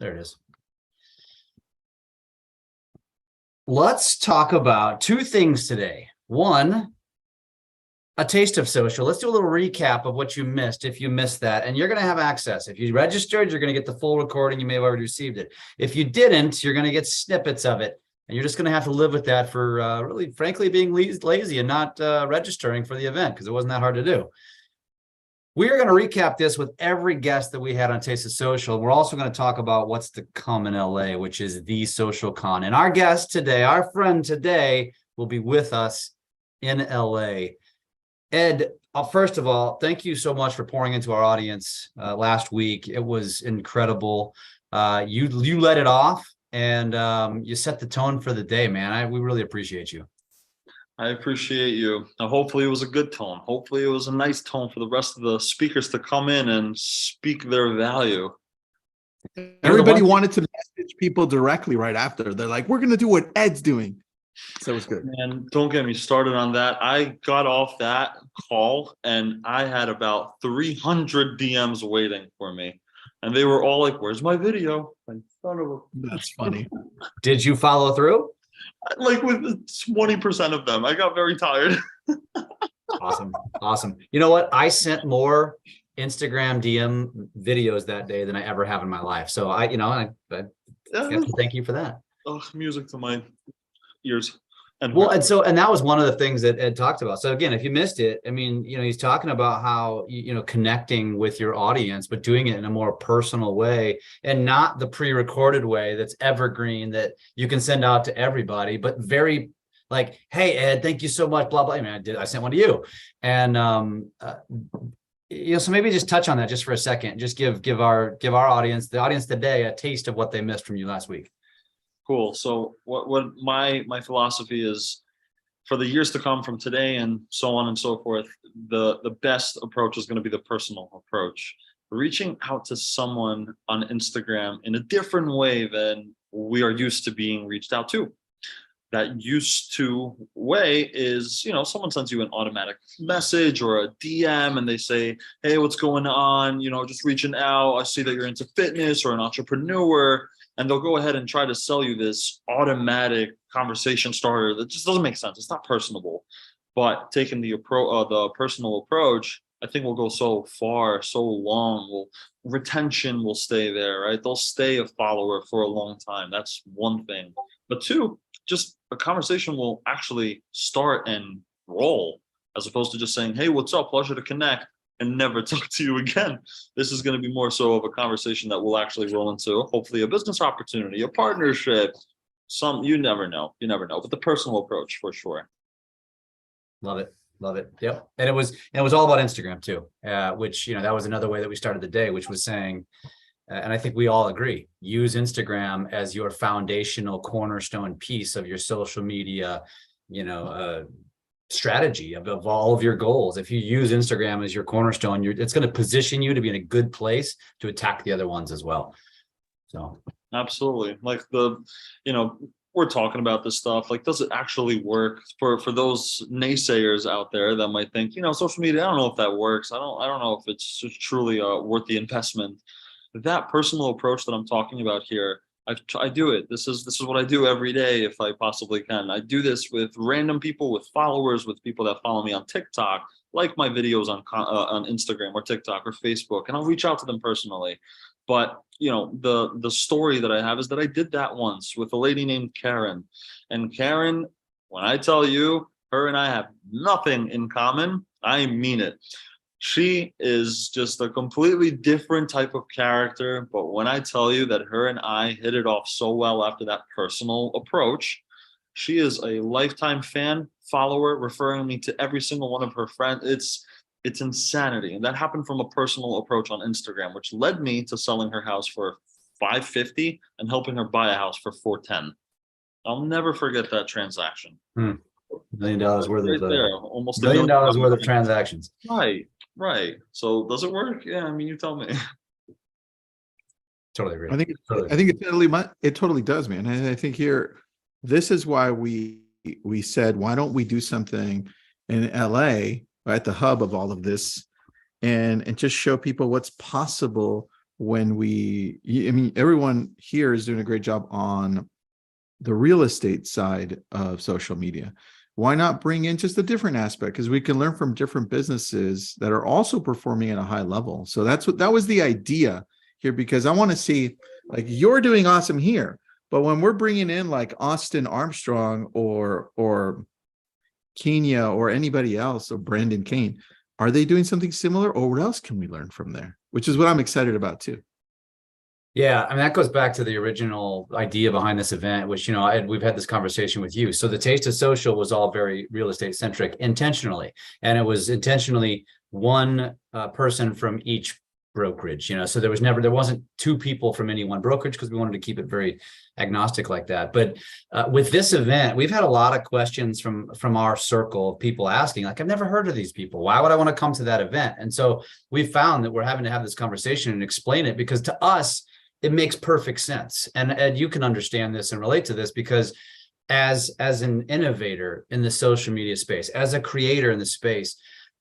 There it is. Let's talk about two things today. One, a taste of social. Let's do a little recap of what you missed if you missed that. And you're going to have access. If you registered, you're going to get the full recording. You may have already received it. If you didn't, you're going to get snippets of it. And you're just going to have to live with that for really, frankly, being lazy and not registering for the event because it wasn't that hard to do. We are going to recap this with every guest that we had on Taste of Social. We're also going to talk about what's to come in LA, which is the SocialCon. And our guest today, our friend today, will be with us in LA. Ed, first of all, thank you so much for pouring into our audience last week. It was incredible. You let it off and you set the tone for the day, man. We really appreciate you. I appreciate you. Now, hopefully it was a good tone. Hopefully it was a nice tone for the rest of the speakers to come in and speak their value. Everybody wanted to message people directly right after. They're like, we're going to do what Ed's doing. So it was good. And don't get me started on that. I got off that call and I had about 300 DMs waiting for me. And they were all like, where's my video? Like, son of a... That's funny. Did you follow through? Like with 20% of them. I got very tired. Awesome. You know what? I sent more Instagram DM videos that day than I ever have in my life. So I have to thank you for that. Oh, music to my ears. And that was one of the things that Ed talked about. So again, if you missed it, I mean, he's talking about how, connecting with your audience, but doing it in a more personal way and not the pre-recorded way that's evergreen that you can send out to everybody, but very like, hey, Ed, thank you so much, blah, blah. I mean, I sent one to you. And, so maybe just touch on that just for a second. Just give our audience, the audience today, a taste of what they missed from you last week. Cool. So what my philosophy is for the years to come from today and so on and so forth, the best approach is going to be the personal approach. Reaching out to someone on Instagram in a different way than we are used to being reached out to. That used to way is, someone sends you an automatic message or a DM and they say, hey, what's going on? Just reaching out. I see that you're into fitness or an entrepreneur. And they'll go ahead and try to sell you this automatic conversation starter that just doesn't make sense. It's not personable. But taking the personal approach, I think will go so far, so long. Retention will stay there, right? They'll stay a follower for a long time. That's one thing. But two, just a conversation will actually start and roll as opposed to just saying, hey, what's up? Pleasure to connect. And never talk to you again. This is going to be more so of a conversation that will actually roll into hopefully a business opportunity, a partnership. You never know, but the personal approach for sure. Love it. Yep. And it was all about Instagram too, which, that was another way that we started the day, which was saying, and I think we all agree, use Instagram as your foundational cornerstone piece of your social media, strategy of all of your goals. If you use Instagram as your cornerstone, it's going to position you to be in a good place to attack the other ones as well. So absolutely. Like we're talking about this stuff. Like, does it actually work for those naysayers out there that might think, social media, I don't know if that works. I don't know if it's truly worth the investment. That personal approach that I'm talking about here, I do it. This is what I do every day if I possibly can. I do this with random people, with followers, with people that follow me on TikTok, like my videos on Instagram or TikTok or Facebook, and I'll reach out to them personally. But the story that I have is that I did that once with a lady named Karen. And Karen, when I tell you, her and I have nothing in common, I mean it. She is just a completely different type of character. But when I tell you that her and I hit it off so well after that personal approach, she is a lifetime fan, follower, referring me to every single one of her friends. It's insanity. And that happened from a personal approach on Instagram, which led me to selling her house for $550 and helping her buy a house for $410. I'll never forget that transaction. $1 million worth right of there, almost $1 million worth of transactions. Right. So does it work? Yeah, I mean, you tell me. Totally agree. I think it totally does, man. And I think here, this is why we said, why don't we do something in LA, right, the hub of all of this, and just show people what's possible when I mean, everyone here is doing a great job on the real estate side of social media. Why not bring in just a different aspect? Because we can learn from different businesses that are also performing at a high level. So that was the idea here, because I want to see, like, you're doing awesome here, but when we're bringing in like Austin Armstrong or Kenya or anybody else, or Brandon Kane, are they doing something similar, or what else can we learn from there? Which is what I'm excited about too. Yeah, I mean, that goes back to the original idea behind this event, which, we've had this conversation with you. So the Taste of Social was all very real estate centric intentionally. And it was intentionally one person from each brokerage, so there wasn't two people from any one brokerage, because we wanted to keep it very agnostic like that. But with this event, we've had a lot of questions from our circle of people asking, like, I've never heard of these people. Why would I want to come to that event? And so we found that we're having to have this conversation and explain it, because to us, it makes perfect sense. And you can understand this and relate to this, because as an innovator in the social media space, as a creator in the space,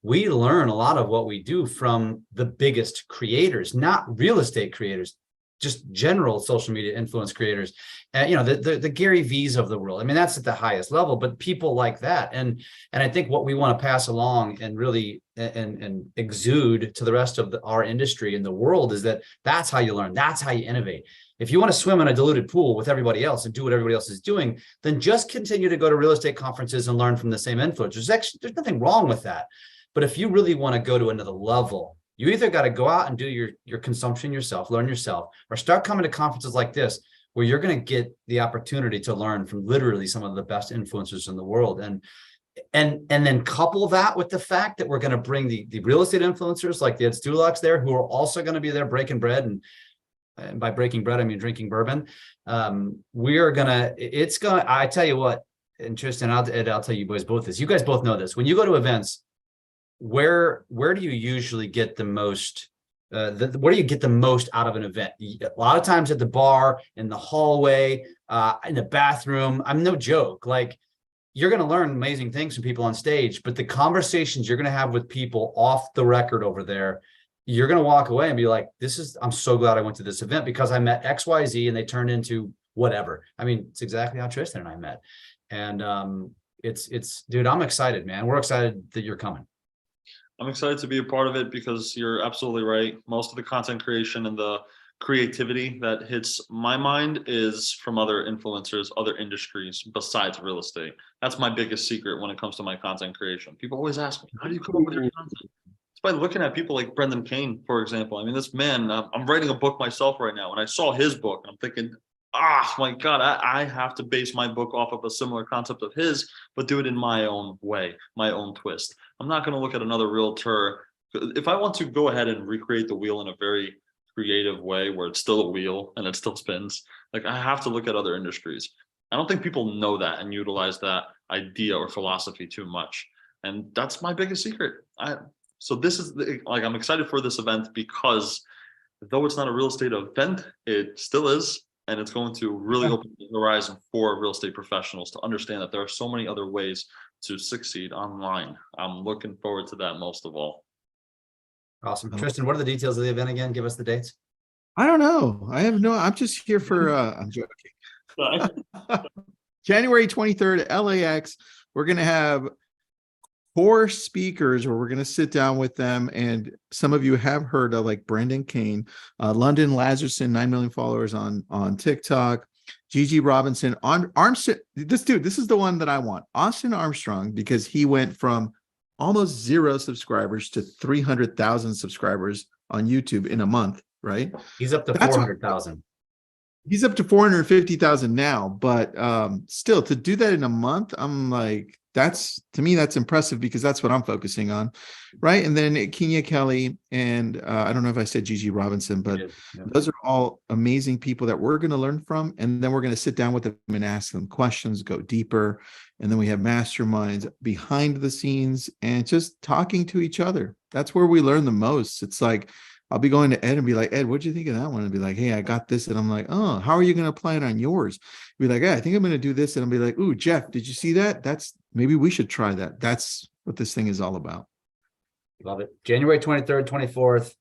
we learn a lot of what we do from the biggest creators, not real estate creators, just general social media influence creators. The Gary V's of the world. I mean, that's at the highest level, but people like that. And I think what we want to pass along and really and exude to the rest of our industry in the world is that's how you learn. That's how you innovate. If you want to swim in a diluted pool with everybody else and do what everybody else is doing, then just continue to go to real estate conferences and learn from the same influencers. There's nothing wrong with that. But if you really want to go to another level, you either got to go out and do your consumption yourself, learn yourself, or start coming to conferences like this, where you're going to get the opportunity to learn from literally some of the best influencers in the world. And then couple that with the fact that we're going to bring the real estate influencers like the Stulaks there, who are also going to be there breaking bread. And by breaking bread, I mean drinking bourbon. I tell you what, and Tristan, I'll tell you boys both this. You guys both know this. When you go to events, where do you usually get the most what do you get the most out of an event? A lot of times at the bar, in the hallway, in the bathroom. I'm no joke. Like, you're going to learn amazing things from people on stage, but the conversations you're going to have with people off the record over there, you're going to walk away and be like, I'm so glad I went to this event, because I met XYZ and they turned into whatever. I mean, it's exactly how Tristan and I met. And it's dude, I'm excited, man. We're excited that you're coming. I'm excited to be a part of it, because you're absolutely right. Most of the content creation and the creativity that hits my mind is from other influencers, other industries besides real estate. That's my biggest secret when it comes to my content creation. People always ask me, how do you come up with your content? It's by looking at people like Brendan Kane, for example. I mean, this man, I'm writing a book myself right now. When I saw his book, I'm thinking, my God, I have to base my book off of a similar concept of his, but do it in my own way, my own twist. I'm not going to look at another realtor. If I want to go ahead and recreate the wheel in a very creative way where it's still a wheel and it still spins, like, I have to look at other industries. I don't think people know that and utilize that idea or philosophy too much. And that's my biggest secret. So this is I'm excited for this event, because though it's not a real estate event, it still is. And it's going to really open the horizon for real estate professionals to understand that there are so many other ways to succeed online. I'm looking forward to that most of all. Awesome. Tristan, what are the details of the event again? Give us the dates. I don't know. I'm just here for, I'm joking. January 23rd, LAX. We're going to have 4 speakers where we're going to sit down with them. And some of you have heard of, like, Brendan Kane, London Lazarson, 9 million followers on TikTok, Gigi Robinson, Armstrong. This is the one that I want. Austin Armstrong, because he went from almost 0 subscribers to 300,000 subscribers on YouTube in a month, right? He's up to 400,000. He's up to 450,000 now, but still, to do that in a month, I'm like, to me, that's impressive, because that's what I'm focusing on, right? And then Kenya Kelly and I don't know if I said Gigi Robinson, but those are all amazing people that we're going to learn from, and then we're going to sit down with them and ask them questions, go deeper, and then we have masterminds behind the scenes and just talking to each other. That's where we learn the most. It's like, I'll be going to Ed and be like, Ed, what'd you think of that one? And be like, hey, I got this. And I'm like, oh, how are you going to apply it on yours? Be like, yeah, I think I'm going to do this. And I'll be like, ooh, Jeff, did you see that? Maybe we should try that. That's what this thing is all about. Love it. January 23rd, 24th.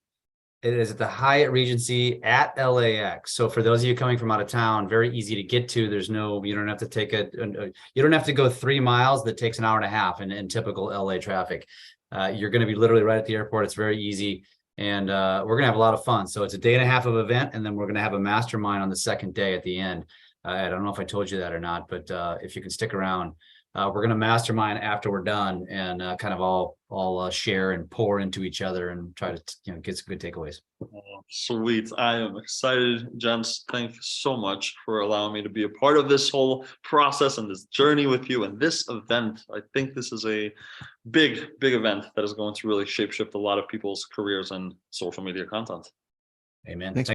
It is at the Hyatt Regency at LAX. So for those of you coming from out of town, very easy to get to. There's no, you don't have to take you don't have to go 3 miles. That takes an hour and a half in typical LA traffic. You're going to be literally right at the airport. It's very easy. And we're going to have a lot of fun. So it's a day and a half of event. And then we're going to have a mastermind on the second day at the end. I don't know if I told you that or not, but if you can stick around, we're going to mastermind after we're done and kind of all share and pour into each other and try to get some good takeaways. Oh, sweet. I am excited, gents. Thank you so much for allowing me to be a part of this whole process and this journey with you and this event. I think this is a big event that is going to really shapeshift a lot of people's careers and social media content. Amen. Thanks.